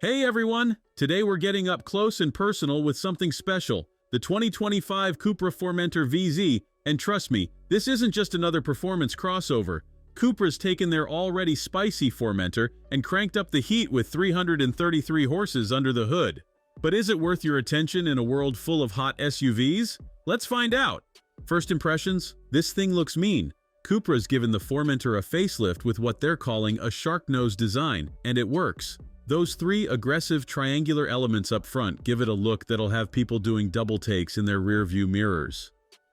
Hey everyone! Today we're getting up close and personal with something special, the 2025 Cupra Formentor VZ, and trust me, this isn't just another performance crossover. Cupra's taken their already spicy Formentor and cranked up the heat with 333 horses under the hood. But is it worth your attention in a world full of hot SUVs? Let's find out! First impressions? This thing looks mean. Cupra's given the Formentor a facelift with what they're calling a shark nose design, and it works. Those three aggressive triangular elements up front give it a look that'll have people doing double takes in their rear-view mirrors.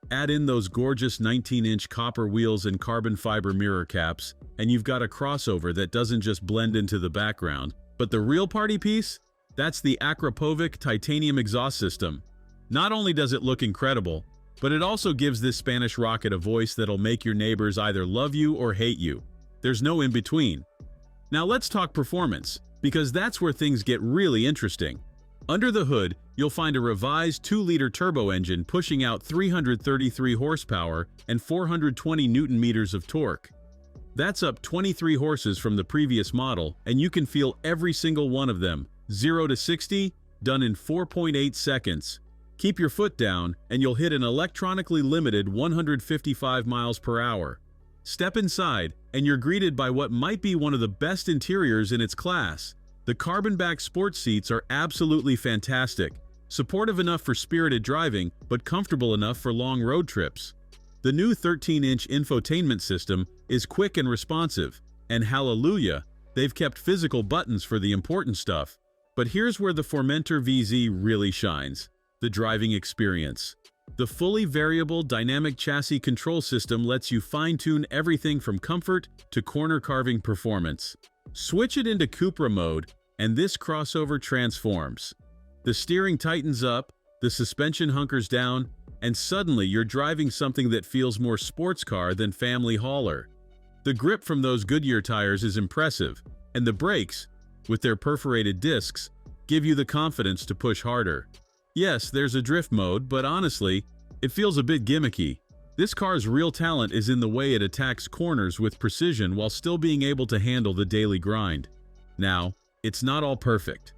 Add in those gorgeous 19-inch copper wheels and carbon fiber mirror caps, and you've got a crossover that doesn't just blend into the background. But the real party piece? That's the Akrapovic titanium exhaust system. Not only does it look incredible, but it also gives this Spanish rocket a voice that'll make your neighbors either love you or hate you. There's no in-between. Now let's talk performance, because that's where things get really interesting. Under the hood, you'll find a revised 2-liter turbo engine pushing out 333 horsepower and 420 newton-meters of torque. That's up 23 horses from the previous model, and you can feel every single one of them, 0 to 60, done in 4.8 seconds. Keep your foot down, and you'll hit an electronically limited 155 miles per hour. Step inside, and you're greeted by what might be one of the best interiors in its class. The carbon-back sports seats are absolutely fantastic, supportive enough for spirited driving, but comfortable enough for long road trips. The new 13-inch infotainment system is quick and responsive, and hallelujah, they've kept physical buttons for the important stuff. But here's where the Formentor VZ really shines: the driving experience. The fully variable dynamic chassis control system lets you fine-tune everything from comfort to corner-carving performance. Switch it into Cupra mode, and this crossover transforms. The steering tightens up, the suspension hunkers down, and suddenly you're driving something that feels more sports car than family hauler. The grip from those Goodyear tires is impressive, and the brakes, with their perforated discs, give you the confidence to push harder. Yes, there's a drift mode, but honestly, it feels a bit gimmicky. This car's real talent is in the way it attacks corners with precision while still being able to handle the daily grind. Now, it's not all perfect.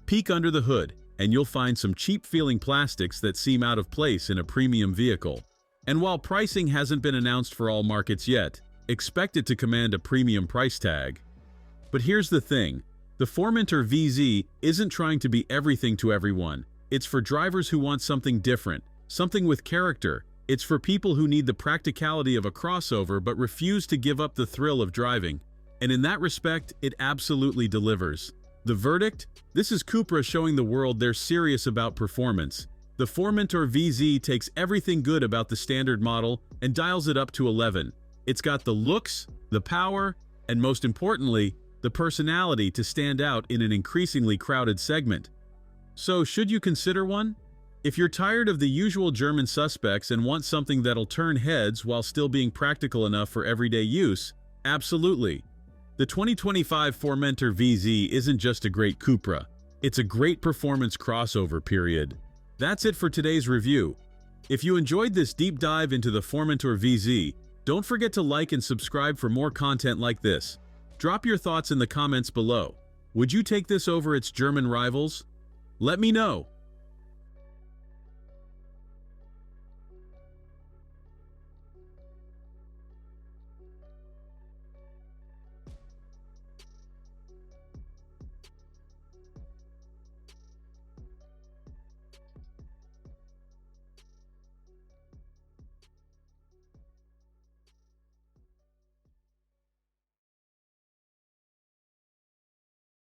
Peek under the hood, and you'll find some cheap-feeling plastics that seem out of place in a premium vehicle. And while pricing hasn't been announced for all markets yet, expect it to command a premium price tag. But here's the thing: the Formentor VZ isn't trying to be everything to everyone. It's for drivers who want something different, something with character. It's for people who need the practicality of a crossover but refuse to give up the thrill of driving. And in that respect, it absolutely delivers. The verdict? This is Cupra showing the world they're serious about performance. The Formentor VZ takes everything good about the standard model and dials it up to 11. It's got the looks, the power, and most importantly, the personality to stand out in an increasingly crowded segment. So, should you consider one? If you're tired of the usual German suspects and want something that'll turn heads while still being practical enough for everyday use, absolutely. The 2025 Formentor VZ isn't just a great Cupra, it's a great performance crossover, period. That's it for today's review. If you enjoyed this deep dive into the Formentor VZ, don't forget to like and subscribe for more content like this. Drop your thoughts in the comments below. Would you take this over its German rivals? Let me know.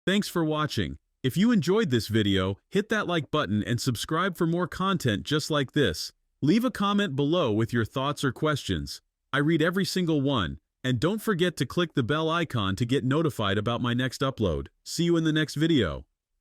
Thanks for watching. If you enjoyed this video, hit that like button and subscribe for more content just like this. Leave a comment below with your thoughts or questions. I read every single one, and don't forget to click the bell icon to get notified about my next upload. See you in the next video.